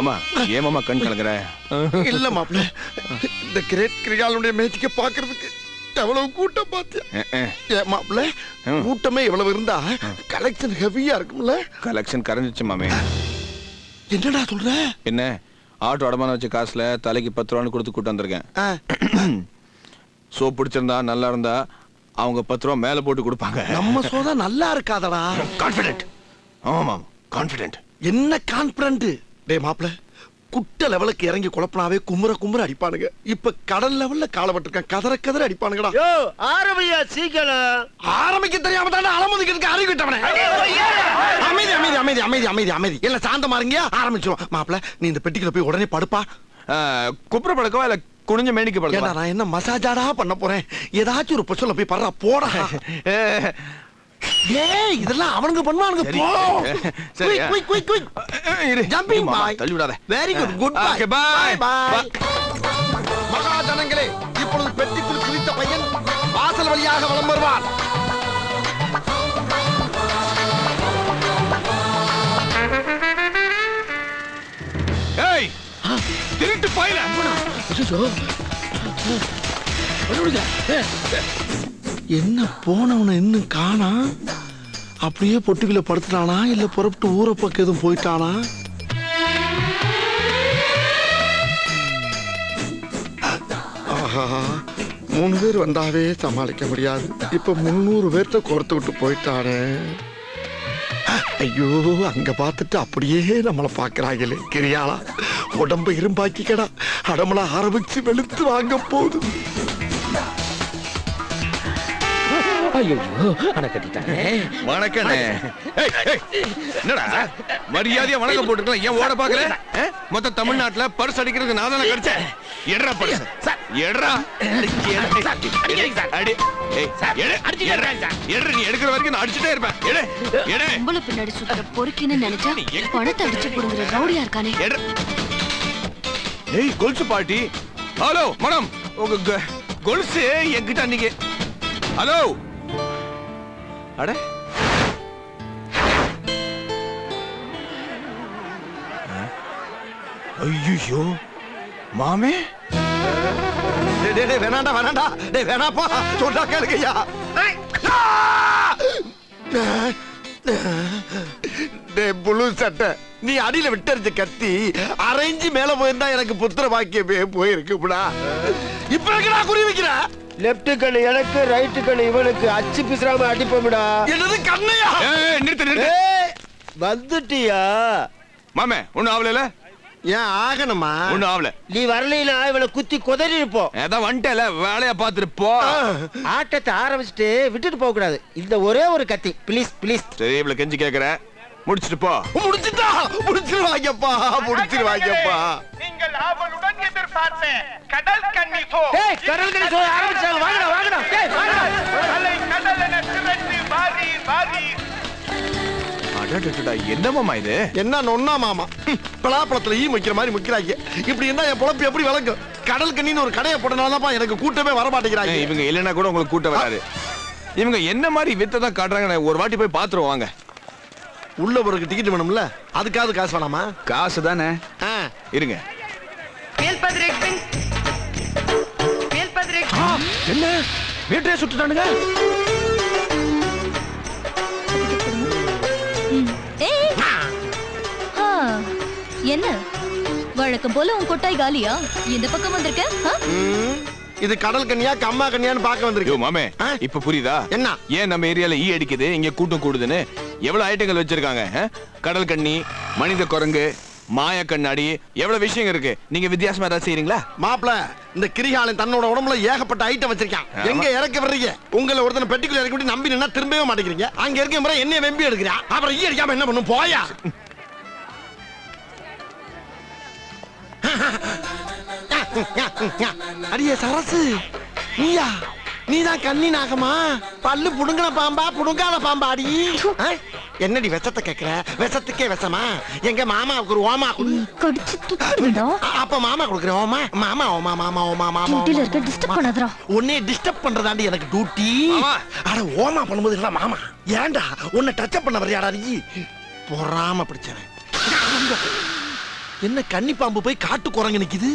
மாமா ஏன் மாமா கண் கலங்குற? இல்ல மாப்பிள்ள, இந்த கிரேட் கிரிகாலுடைய மேட்சிக்க பாக்குறதுக்கு எவ்வளவு கூட்டம் பார்த்தியா மாப்பிள்ள? கூட்டமே இவ்வளவு இருந்தா கலெக்ஷன் ஹெவியா இருக்கும்ல? கலெக்ஷன் கரைஞ்சிச்சு மாமே. என்னடா சொல்ற? என்ன ஆட்டோ அடமான வச்ச காசுல தலைக்கு 10 ரூபான்னு கொடுத்து கூட்டு வந்திருக்கேன். சோ பிடிச்சிருந்தா நல்லா இருந்தா அவங்க 10 ரூபா மேல போட்டு கொடுப்பாங்க. நம்ம சோதா நல்லா இருக்காதடா. கான்ஃபிடென்ட். ஆமா கான்ஃபிடென்ட். என்ன கான்ஃபிடென்ட்? டேய் மாப்ள, குட்ட லெவலுக்கு இறங்கி குழப்பனாவே குமுற அடிப்பானுங்க. இப்ப கடல் லெவல்ல காலப்பட்டிருக்கான், கதற அடிப்பானுங்கடா. யோ ஆரம்பியா சீக்கிரம். ஆரம்பிக்க தெரியாம தானே அலமுதிக்கிறதுக்கு அறிவு விட்டவனே. அமைதி அமைதி அமைதி அமைதி அமைதி அமைதி. எல்லாம் சாந்தமா இருங்க, ஆரம்பிச்சிரும். மாப்ள, நீ இந்த பெட்டிக்குள்ள போய் உடனே படுப்பா. குப்புற படுக்கவா இல்ல குனிஞ்ச மேனிக்கு படுக்கவா? நான் என்ன மசாஜாடா பண்ண போறேன்? ஏதாச்சும் ஒரு பொசிஷன்ல போய் படுறா போடா. ஏய் இதெல்லாம் அவனுங்க பண்ணுவானுங்க. போ சரி குயிக் இரு. Jumping boy. தள்ளி விடாத. Very good. Good bye. Okay bye. Bye. மகாஜனங்களே, இப்பொழுது பெட்டிக்குள் குளித்த பையன் வாசல் வழியாக வலம் வருவான். ஏய் திருட்டு பாயில. என்ன போனவன இன்னும் காணா? அப்படியே பொட்டுக்குள்ள படுத்துட்டானா இல்ல புறப்பட்டு ஊரை பக்கம் எதுவும் போயிட்டானா? ஆஹா, 3 பேர் வந்தாவே சமாளிக்க முடியாது. இப்ப 300 பேர்த்த கோர்த்து விட்டு போயிட்டானே. ஐயோ, அங்க பார்த்துட்டு அப்படியே நம்மளை பாக்குறாங்களே. கிரியாளா, உடம்பு இரும்பாக்கிக்கடா. அடமள ஆரம்பிச்சு வெளுத்து வாங்க போகுது. ஐயோ அணை கட்டிட்டானே. வணக்கண்ணே. என்னடா மரியாதையா வணக்கம் போட்டுக்கலாம், ஏன் ஓட பாக்குற? மொத்த தமிழ்நாட்டுல பர்ஸ் அடிக்கிறதுக்கு நான் தானே கிடைச்சேன். எட்ரா பர்ஸ் எட்ரா. நீ எடுக்கிற வரைக்கும் நான் அடிச்சுட்டே இருப்பேன். உங்களை பின்னாடி சுத்துற பொறுக்கின்னு நினைச்சா பணத்தை அடிச்சு போடுங்கிற ரவுடியா இருக்கானே. ஏய் கொலுசு பாட்டி. ஹலோ மேடம், உங்க கொலுசு என்கிட்ட அன்னைக்கு. ஹலோ. அட ஐயோ மாமே. வேணாண்டா வேணாண்டா. டேய் வேணாப்பா, சொன்னா கேளுங்கய்யா. டேய் புளு சட்டை, நீ அடியில விட்டறிஞ்ச கத்தி அரைஞ்சு மேல போயிருந்தா எனக்கு புத்திர பாக்கியமே போயிருக்குடா. இப்ப எங்கடா குறி வைக்கிற? லெஃப்ட் கண்ணு எனக்கு, ரைட் கண்ணு இவனுக்கு. அச்சு பிசுறாம அடிப்போம்டா. என்னது கண்ணையா? நிறுத்து. வந்துட்டியா மாமே? ஒண்ணு ஆவல. ஏன் ஆகணுமா? ஒண்ணு ஆவல. நீ வரலைனா இவளை குத்தி குதறி இருப்போம். ஏதாவது வந்துட்டல, வேலையா பாத்துட்டு போ. ஆட்டத்தை ஆரம்பிச்சுட்டு விட்டுட்டு போக கூடாது. இந்த ஒரே ஒரு கத்தி ப்ளீஸ் ப்ளீஸ். சரி இவ்வளவு கெஞ்சி கேக்குறேன், முடிச்சிட்டு போ. முடிச்சிருவாங்கப்பா. நீங்கள் ஆவலுடன் எதிர்பார்த்த கடல் கன்னி ஷோ. டேய் கடல் கன்னி ஷோ ஆரம்பிச்சாங்க. வாங்கடா. டேய் வாங்கடா. அலை கடலென திரண்டு வாரி. அடடடடா, என்ன மாமா இது? என்ன நொன்னா மாமா? பலாப்பழத்துல ஈ முக்கிற மாதிரி முக்கிறாங்க. இப்படி இருந்தா என் பொழப்பு எப்படி வளர்க்கும்? கடல் கண்ணின்னு ஒரு கடையை போட்டனாலதான் எனக்கு கூட்டமே வர மாட்டேங்கிறாங்க. இவங்க இல்லைன்னா கூட உங்களுக்கு கூட்டம் வராது. இவங்க என்ன மாதிரி வித்த தான் காட்டுறாங்க. ஒரு வாட்டி போய் பாத்துருவோம் வாங்க. உள்ள ஒரு டிக்கெட் வேணும்ல, அதுக்காவது காசு வேணாமா? காசு தானே. இருங்க. என்ன வீட்டையே சுட்டுட்டானுங்க? என்ன வழக்கம் போல உன் கொட்டாய் காலியா? இந்த பக்கம் வந்திருக்க? இது கடல் கன்னியா கம்மா கன்னியான்னு பார்க்க வந்திருக்கு. மாமே இப்ப புரியுதா என்ன? ஏன் நம்ம ஏரியால ஈ அடிக்குது, இங்க கூட்டம் கூடுதுன்னு? எவ்வளவு ஐட்டங்கள் வச்சிருக்காங்க. கடல் கண்ணி, மனித குரங்கு, மாய கண்ணாடி, எவ்வளவு விஷயம் இருக்கு. நீங்க வித்தியாசமா ஏதாவது செய்றீங்களா? மாப்பிள, இந்த கிரிகாலன் தன்னோட உடம்புல ஏகப்பட்ட ஐட்டம் வச்சிருக்கான். எங்க இறக்க வர்றீங்க? உங்களை ஒருத்தனை பெட்டிக்குள்ள இறக்கி விட்டு நம்பி நின்னா திரும்பவே மாட்டேங்கிறீங்க. அங்க இருக்க முறை என்ன வெம்பி எடுக்கிறான், அப்புறம் ஈ அடிக்காம என்ன பண்ணும்? போயா. அடியே சரசு, நீயா? நீதான் கண்ணி நாகமா? பல்லு புடுங்கின பாம்பா புடுங்காத பாம்பா? அடி என்னடி விஷத்தை கேக்குற? விஷத்துக்கே விஷமா? எங்க மாமாவுக்கு ஒரு ஓமா கடிச்சு துப்புடா. அப்ப மாமா கொடுக்குற ஓமா. மாமா ஓமா மாமா ஓமா மாமா. டியூட்டில இருக்க டிஸ்டர்ப் பண்ணாதடா. உன்னை டிஸ்டர்ப் பண்றதாண்டி எனக்கு டியூட்டி. அட ஓமா பண்ணும்போது இல்ல மாமா. ஏன்டா உன்னை டச் பண்ண வரையாடா நீ? பொறாம பிடிச்சவன். என்ன கன்னி பாம்பு போய் காட்டு குரங்கு நிக்குது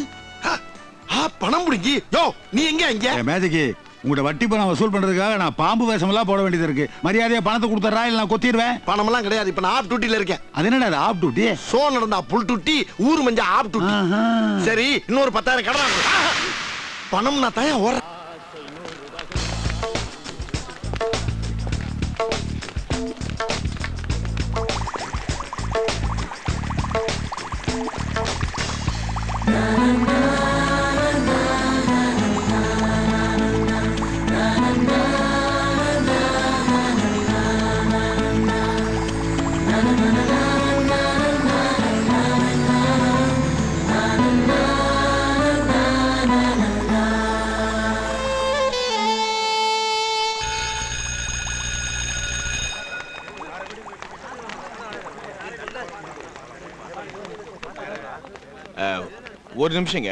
பணம் முடிஞ்சு யோ நீ எங்க இங்க மேஜிக்கு உங்களோட வட்டி பணம் வசூல் பண்றதுக்காக நான் பாம்பு வேஷமெல்லாம் போட வேண்டியது இருக்கு. மரியாதையா பணத்தை கொடுத்துறா இல்ல நான் கொத்திடுவேன். பணமெல்லாம் கிடையாது, இப்ப நான் ஆப் டியூட்டில இருக்கேன். அது என்னடா ஆப் டியூட்டி? சோ நடந்தா புல் டியூட்டி, ஊர் மஞ்சா ஆப் டியூட்டி. சரி இன்னொரு 10,000 கடன் பணம் நான் தயா ஓர ஒரு நிமிஷங்க.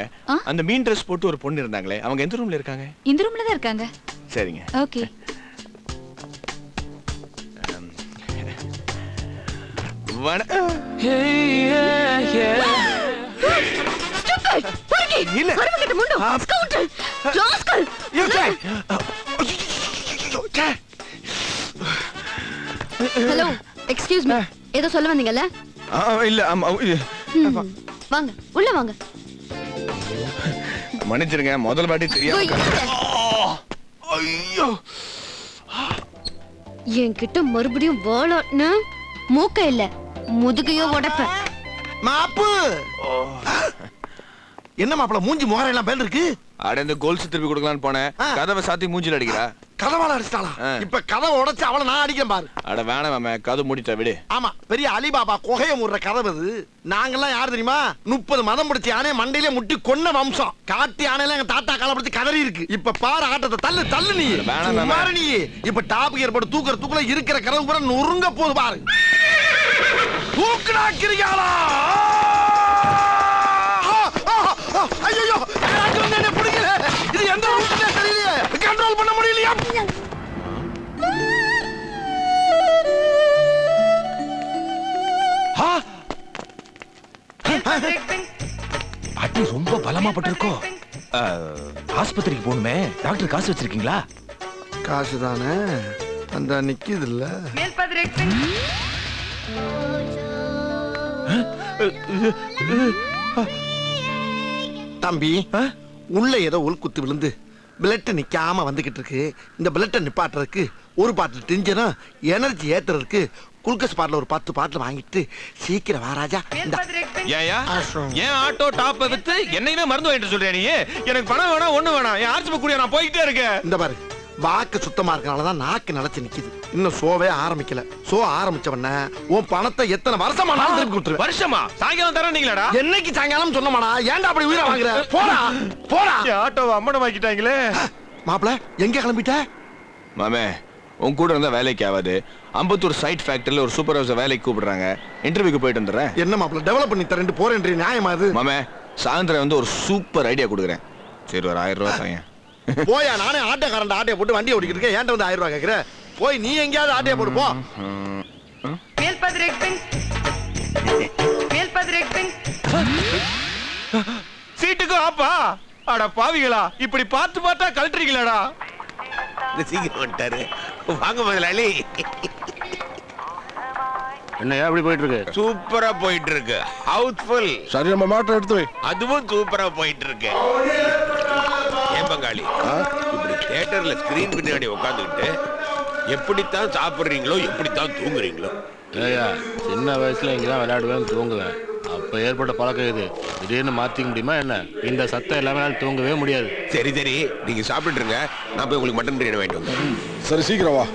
அந்த மீன் ட்ரெஸ் போட்டு ஒரு பொண்ணு இருந்தாங்களே, அவங்க எந்த ரூம்ல இருக்காங்க? இந்த ரூம்ல தான் இருக்காங்க. சரிங்க. ஓகே. ஹலோ, எக்ஸ்கியூஸ் மீ, ஏதோ சொல்ல வந்தீங்கல்ல? இல்ல வாங்க உள்ள வாங்க. மன்னிச்சிருங்க, முதல் வாட்டி தெரியாம. ஐயோ, என்கிட்ட மறுபடியும் வாழாட்னா மூக்க இல்ல முதுகையோ உடைப்ப. மாப்பு என்ன மாப்பிள மூஞ்சி முகரெல்லாம் பேல் இருக்கு? அட இந்த கோல்ஸ் திருப்பி கொடுக்கலான்னு போனேன், கதவை சாத்தி மூஞ்சில அடிக்கிறா. கதவால அடிச்சிட்டாளா? இப்ப கதவை உடைச்சு அவளை நான் அடிக்கிறேன் பாரு. அட வேணாம் மாமா, கதவு மூடிட்டா விடு. ஆமா, பெரிய அலிபாபா குகைய மூடுற கதவு அது. நாங்கெல்லாம் யாரு தெரியுமா? 30 மதம் பிடிச்ச யானை மண்டையில முட்டி கொன்ன வம்சம். காட்டு யானையில எங்க தாத்தா காலப்படுத்தி கதறி இருக்கு. இப்ப பாரு ஆட்டத்தை, தள்ளு தள்ளு நீ. சும்மாரு நீ. இப்ப டாப் கியர் போட்டு தூக்குற தூக்குல இருக்கிற கதவு பூரா நொறுங்க போது பாரு. தூக்குனாக்கிறியாளா? ஐயோ, என்ன பிடிக்கல. இது எந்த ரூட்னே தெரியலையே, கண்ட்ரோல் பண்ண முடியலையா? அடி ரொம்ப பலமா பட்டிருக்கோ. ஆஸ்பத்திரிக்கு போகணுமே, டாக்டர் காசு வச்சிருக்கீங்களா? காசு தானே அந்த நிக்குது இல்ல. தம்பி, உள்ள ஏதோ உள்குத்து விழுந்து பிளட் நிக்காம வந்துகிட்டு இருக்கு. இந்த பிளட்டை நிப்பாட்டுறதுக்கு ஒரு பாட்டில் டென்ஷனும் எனர்ஜி ஏத்துறதுக்கு குளுக்கோஸ் பாட்டில் ஒரு 10 பாட்டில் வாங்கிட்டு சீக்கிரம் வா ராஜா. ஏன் ஆட்டோ டாப்பை வித்து என்னையுமே மருந்து வாங்கிட்டு சொல்றேன் நீ? எனக்கு பணம் வேணாம், ஒண்ணு வேணாம், என் ஆர்ச்சி கூடிய நான் போய்கிட்டே இருக்கேன். இந்த பாரு, வாக்கு சுத்தமா இருக்கனாலதான் நாக்கு நினைச்சு நிக்குது. இன்னும் ஷோவே ஆரம்பிக்கல. ஷோ ஆரம்பிச்சவன உன் பணத்தை எத்தனை வருஷமா நான் திருப்பி கொடுத்துருவேன். வருஷமா? சாயங்காலம் தர நீங்களாடா? என்னைக்கு சாயங்காலம் சொன்னமாடா? ஏன்டா அப்படி உயிரை வாங்குற? போடா போடா. ஆட்டோவை அம்மனம் ஆக்கிட்டாங்களே. மாப்பிள எங்க கிளம்பிட்ட? மாமே, உன் கூட இருந்தா வேலைக்கு ஆகாது. அம்பத்தூர் சைட் ஃபேக்டரியில ஒரு சூப்பர்வைசர் வேலைக்கு கூப்பிடுறாங்க. இன்டர்வியூக்கு போயிட்டு வந்துடுறேன். என்ன மாப்பிள டெவலப் பண்ணி தரேன் போறேன், நியாயமா அது? மாமே, சாயந்தரம் வந்து ஒரு சூப்பர் ஐடியா கொடுக்குறேன். சரி, ஒரு 1000 ரூபாய் தாங்க. போயா, நானே ஆட்டோக்காரன் ஆட்டையை போட்டு வண்டி ஓடிக்கிட்டு இருக்கேன். ஏன்ட்ட வந்து 1000 ரூபாய் கேக்குற? போய் நீ எங்கேயாவது ஆட்டையை போட்டு போ. சீட்டுக்கு ஆப்பா. அட பாவிகளா, இப்படி பார்த்து பார்த்தா கழட்டுறீங்களாடா? சீக்கிரம் வந்துட்டாரு. வாங்க முதலாளி. என்னையா அப்படி போயிட்டு இருக்கு? சூப்பரா போயிட்டு இருக்கு. ஹவுஸ்ஃபுல். சரி, நம்ம மாட்டை எடுத்து வை. அதுவும் சூப்பரா போயிட்டு இருக்கு. ஏன் பங்காளி, இப்படி தியேட்டர்ல ஸ்கிரீன் பின்னாடி உட்காந்துக்கிட்டு எப்படித்தான் சாப்பிடுறீங்களோ, எப்படித்தான் தூங்குறீங்களோ? ஏயா, சின்ன வயசுல இங்கதான் விளையாடுவேன், தூங்குவேன். அப்ப ஏற்பட்ட பழக்கம் இது. திடீர்னு மாத்திக்க முடியுமா என்ன? இந்த சத்தம் எல்லாமே தூங்கவே முடியாது. சரி சரி, நீங்க சாப்பிட்டுருங்க, நான் போய் உங்களுக்கு மட்டன் பிரியாணி வாங்கிட்டு வந்தேன். சரி, சீக்கிரம் வா.